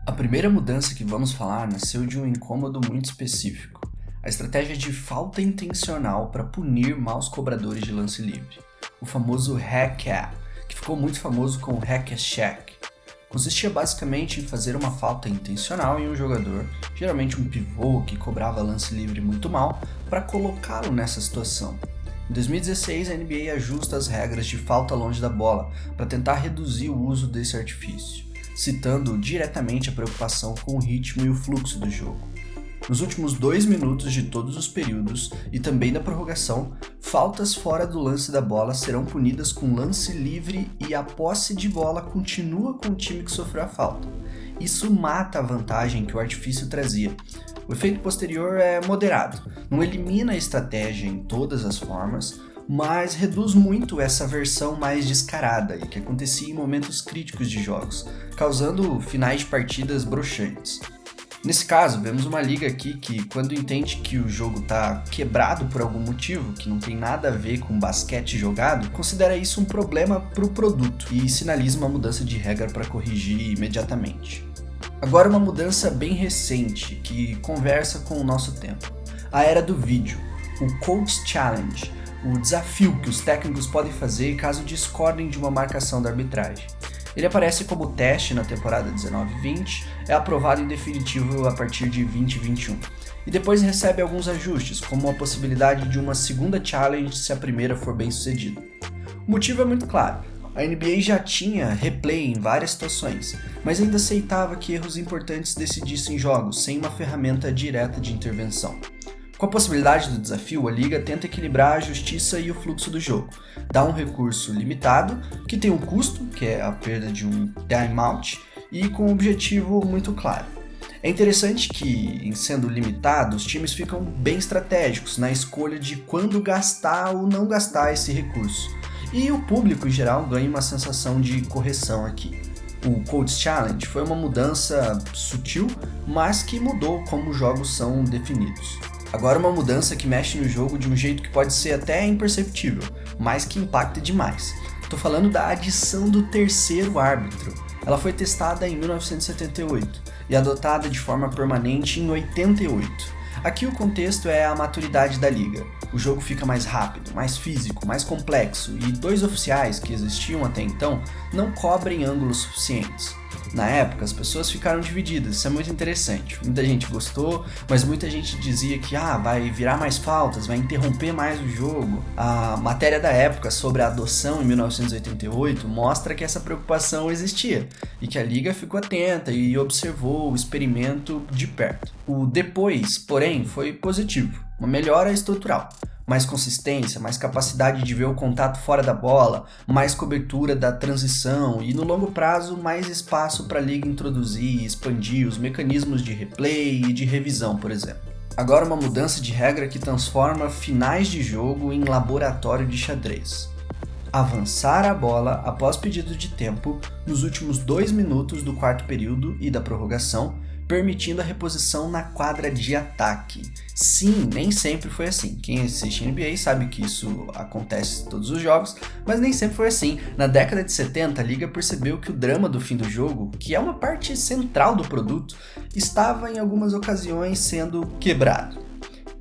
A primeira mudança que vamos falar nasceu de um incômodo muito específico: a estratégia de falta intencional para punir maus cobradores de lance livre, o famoso hack-a, que ficou muito famoso com o hack-a-check. Consistia basicamente em fazer uma falta intencional em um jogador, geralmente um pivô que cobrava lance livre muito mal, para colocá-lo nessa situação. Em 2016, a NBA ajusta as regras de falta longe da bola para tentar reduzir o uso desse artifício, citando diretamente a preocupação com o ritmo e o fluxo do jogo. Nos últimos 2 minutos de todos os períodos e também da prorrogação, faltas fora do lance da bola serão punidas com lance livre e a posse de bola continua com o time que sofreu a falta. Isso mata a vantagem que o artifício trazia. O efeito posterior é moderado, não elimina a estratégia em todas as formas, mas reduz muito essa versão mais descarada e que acontecia em momentos críticos de jogos, causando finais de partidas broxantes. Nesse caso, vemos uma liga aqui que, quando entende que o jogo está quebrado por algum motivo, que não tem nada a ver com basquete jogado, considera isso um problema para o produto e sinaliza uma mudança de regra para corrigir imediatamente. Agora uma mudança bem recente, que conversa com o nosso tempo: a era do vídeo, o Coach Challenge, o desafio que os técnicos podem fazer caso discordem de uma marcação da arbitragem. Ele aparece como teste na temporada 19-20, é aprovado em definitivo a partir de 20-21, e depois recebe alguns ajustes, como a possibilidade de uma segunda challenge se a primeira for bem sucedida. O motivo é muito claro: a NBA já tinha replay em várias situações, mas ainda aceitava que erros importantes decidissem jogos sem uma ferramenta direta de intervenção. Com a possibilidade do desafio, a liga tenta equilibrar a justiça e o fluxo do jogo. Dá um recurso limitado, que tem um custo, que é a perda de um timeout, e com um objetivo muito claro. É interessante que, em sendo limitado, os times ficam bem estratégicos na escolha de quando gastar ou não gastar esse recurso. E o público, em geral, ganha uma sensação de correção aqui. O Coach Challenge foi uma mudança sutil, mas que mudou como os jogos são definidos. Agora uma mudança que mexe no jogo de um jeito que pode ser até imperceptível, mas que impacta demais. Estou falando da adição do terceiro árbitro. Ela foi testada em 1978 e adotada de forma permanente em 88. Aqui o contexto é a maturidade da liga. O jogo fica mais rápido, mais físico, mais complexo, e 2 oficiais que existiam até então não cobrem ângulos suficientes. Na época, as pessoas ficaram divididas, isso é muito interessante. Muita gente gostou, mas muita gente dizia que vai virar mais faltas, vai interromper mais o jogo. A matéria da época sobre a adoção em 1988 mostra que essa preocupação existia e que a liga ficou atenta e observou o experimento de perto. O depois, porém, foi positivo, uma melhora estrutural. Mais consistência, mais capacidade de ver o contato fora da bola, mais cobertura da transição e, no longo prazo, mais espaço para a liga introduzir e expandir os mecanismos de replay e de revisão, por exemplo. Agora uma mudança de regra que transforma finais de jogo em laboratório de xadrez: avançar a bola após pedido de tempo nos últimos 2 minutos do quarto período e da prorrogação, permitindo a reposição na quadra de ataque. Sim, nem sempre foi assim. Quem assiste NBA sabe que isso acontece em todos os jogos, mas nem sempre foi assim. Na década de 70, a liga percebeu que o drama do fim do jogo, que é uma parte central do produto, estava em algumas ocasiões sendo quebrado.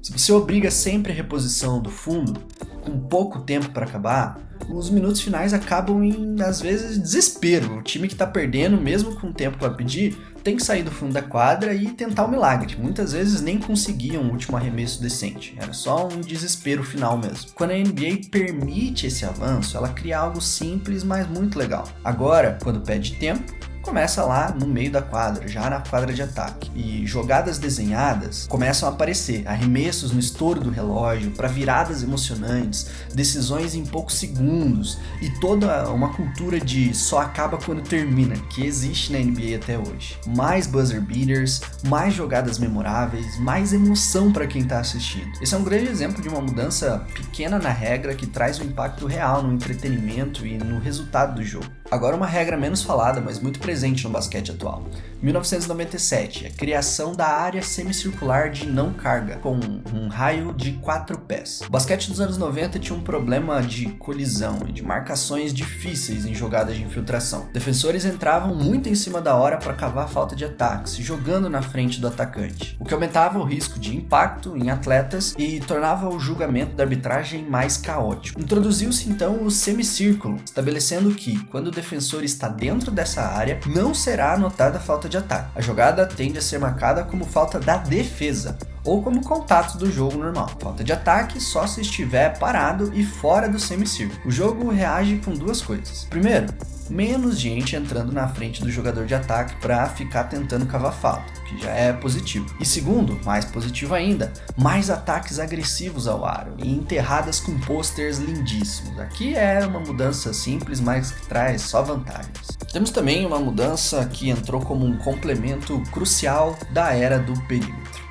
Se você obriga sempre a reposição do fundo, com pouco tempo para acabar, os minutos finais acabam em, às vezes, desespero. O time que está perdendo, mesmo com tempo para pedir, tem que sair do fundo da quadra e tentar o milagre. Muitas vezes nem conseguiam um último arremesso decente, era só um desespero final mesmo. Quando a NBA permite esse avanço, ela cria algo simples, mas muito legal. Agora, quando pede tempo, começa lá no meio da quadra, já na quadra de ataque. E jogadas desenhadas começam a aparecer, arremessos no estouro do relógio, para viradas emocionantes, decisões em poucos segundos e toda uma cultura de só acaba quando termina, que existe na NBA até hoje. Mais buzzer beaters, mais jogadas memoráveis, mais emoção para quem está assistindo. Esse é um grande exemplo de uma mudança pequena na regra que traz um impacto real no entretenimento e no resultado do jogo. Agora uma regra menos falada, mas muito presente no basquete atual. 1997, a criação da área semicircular de não carga, com um raio de 4 pés. O basquete dos anos 90 tinha um problema de colisão e de marcações difíceis em jogadas de infiltração. Defensores entravam muito em cima da hora para cavar a falta de ataque, se jogando na frente do atacante, o que aumentava o risco de impacto em atletas e tornava o julgamento da arbitragem mais caótico. Introduziu-se então o semicírculo, estabelecendo que, quando o defensor está dentro dessa área, não será anotada a falta de ataque. A jogada tende a ser marcada como falta da defesa, ou como contato do jogo normal. Falta de ataque só se estiver parado e fora do semicírculo. O jogo reage com duas coisas. Primeiro, menos gente entrando na frente do jogador de ataque para ficar tentando cavar falta, que já é positivo. E segundo, mais positivo ainda, mais ataques agressivos ao aro e enterradas com posters lindíssimos. Aqui é uma mudança simples, mas que traz só vantagens. Temos também uma mudança que entrou como um complemento crucial da era do perímetro.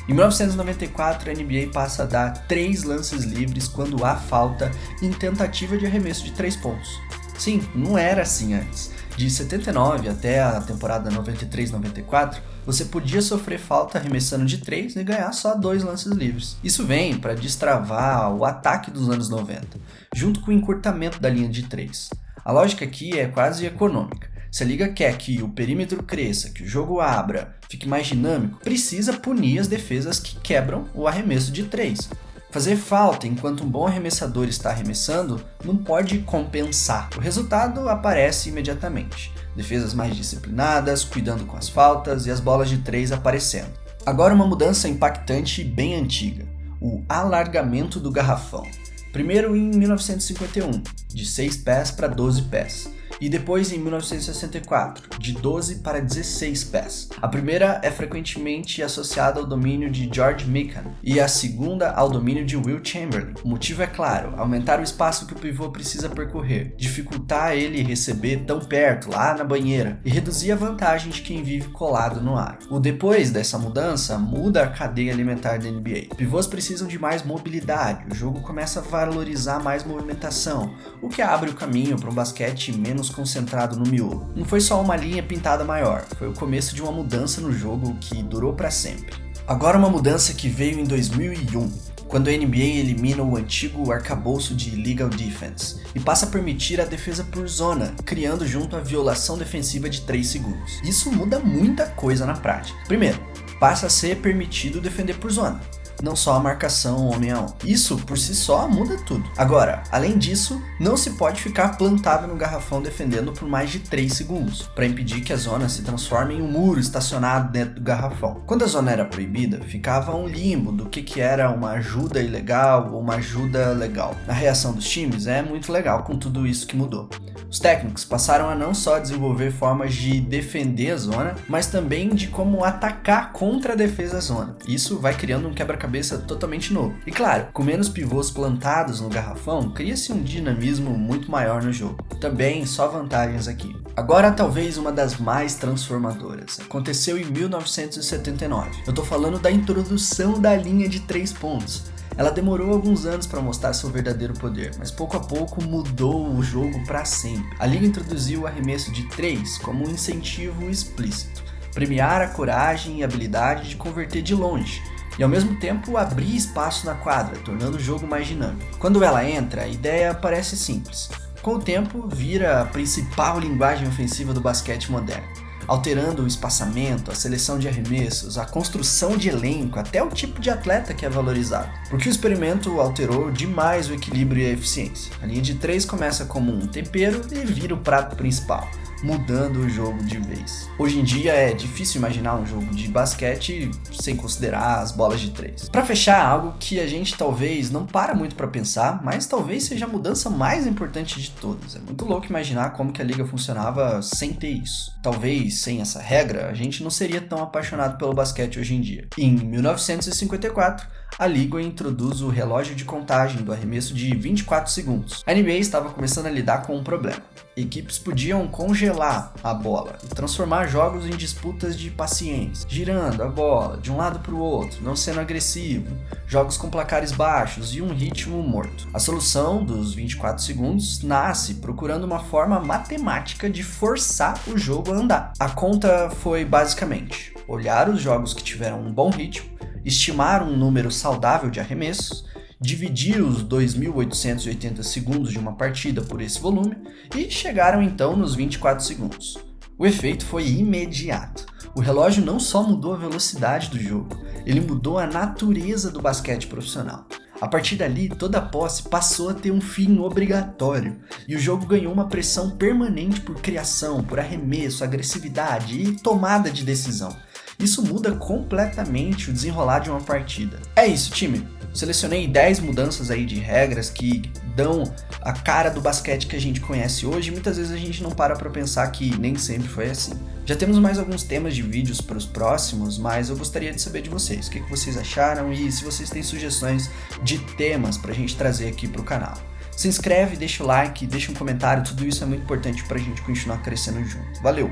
Em 1994, a NBA passa a dar 3 lances livres quando há falta em tentativa de arremesso de 3 pontos. Sim, não era assim antes. De 79 até a temporada 93-94, você podia sofrer falta arremessando de 3 e ganhar só 2 lances livres. Isso vem para destravar o ataque dos anos 90, junto com o encurtamento da linha de 3. A lógica aqui é quase econômica. Se a liga quer que o perímetro cresça, que o jogo abra, fique mais dinâmico, precisa punir as defesas que quebram o arremesso de 3. Fazer falta enquanto um bom arremessador está arremessando não pode compensar. O resultado aparece imediatamente. Defesas mais disciplinadas, cuidando com as faltas e as bolas de 3 aparecendo. Agora uma mudança impactante e bem antiga. O alargamento do garrafão. Primeiro em 1951, de 6 pés para 12 pés. E depois em 1964, de 12 para 16 pés. A primeira é frequentemente associada ao domínio de George Mikan e a segunda ao domínio de Will Chamberlain. O motivo é claro, aumentar o espaço que o pivô precisa percorrer, dificultar ele receber tão perto, lá na banheira, e reduzir a vantagem de quem vive colado no ar. O depois dessa mudança muda a cadeia alimentar da NBA. Pivôs precisam de mais mobilidade, o jogo começa a valorizar mais movimentação, o que abre o caminho para um basquete menos concentrado no miolo. Não foi só uma linha pintada maior, foi o começo de uma mudança no jogo que durou para sempre. Agora uma mudança que veio em 2001, quando a NBA elimina o antigo arcabouço de Legal Defense e passa a permitir a defesa por zona, criando junto a violação defensiva de 3 segundos. Isso muda muita coisa na prática. Primeiro, passa a ser permitido defender por zona, não só a marcação homem a homem. Isso, por si só, muda tudo. Agora, além disso, não se pode ficar plantado no garrafão defendendo por mais de 3 segundos, para impedir que a zona se transforme em um muro estacionado dentro do garrafão. Quando a zona era proibida, ficava um limbo do que era uma ajuda ilegal ou uma ajuda legal. A reação dos times é muito legal com tudo isso que mudou. Os técnicos passaram a não só desenvolver formas de defender a zona, mas também de como atacar contra a defesa da zona. Isso vai criando um quebra-cabeça totalmente novo. E claro, com menos pivôs plantados no garrafão, cria-se um dinamismo muito maior no jogo. Também só vantagens aqui. Agora talvez uma das mais transformadoras. Aconteceu em 1979. Eu tô falando da introdução da linha de 3 pontos. Ela demorou alguns anos para mostrar seu verdadeiro poder, mas pouco a pouco mudou o jogo para sempre. A liga introduziu o arremesso de 3 como um incentivo explícito, premiar a coragem e habilidade de converter de longe, e ao mesmo tempo abrir espaço na quadra, tornando o jogo mais dinâmico. Quando ela entra, a ideia parece simples. Com o tempo, vira a principal linguagem ofensiva do basquete moderno, alterando o espaçamento, a seleção de arremessos, a construção de elenco, até o tipo de atleta que é valorizado. Porque o experimento alterou demais o equilíbrio e a eficiência. A linha de 3 começa como um tempero e vira o prato principal, mudando o jogo de vez. Hoje em dia é difícil imaginar um jogo de basquete sem considerar as bolas de 3. Para fechar, algo que a gente talvez não para muito para pensar, mas talvez seja a mudança mais importante de todas. É muito louco imaginar como que a liga funcionava sem ter isso. Talvez sem essa regra, a gente não seria tão apaixonado pelo basquete hoje em dia. Em 1954, a liga introduz o relógio de contagem do arremesso de 24 segundos. A NBA estava começando a lidar com um problema. Equipes podiam congelar a bola e transformar jogos em disputas de paciência, girando a bola de um lado para o outro, não sendo agressivo, jogos com placares baixos e um ritmo morto. A solução dos 24 segundos nasce procurando uma forma matemática de forçar o jogo a andar. A conta foi basicamente olhar os jogos que tiveram um bom ritmo, estimar um número saudável de arremessos, dividir os 2.880 segundos de uma partida por esse volume e chegaram então nos 24 segundos. O efeito foi imediato. O relógio não só mudou a velocidade do jogo, ele mudou a natureza do basquete profissional. A partir dali, toda a posse passou a ter um fim obrigatório e o jogo ganhou uma pressão permanente por criação, por arremesso, agressividade e tomada de decisão. Isso muda completamente o desenrolar de uma partida. É isso, time. Selecionei 10 mudanças aí de regras que dão a cara do basquete que a gente conhece hoje e muitas vezes a gente não para pensar que nem sempre foi assim. Já temos mais alguns temas de vídeos para os próximos, mas eu gostaria de saber de vocês. O que vocês acharam e se vocês têm sugestões de temas para a gente trazer aqui para o canal. Se inscreve, deixa o like, deixa um comentário, tudo isso é muito importante para a gente continuar crescendo junto. Valeu!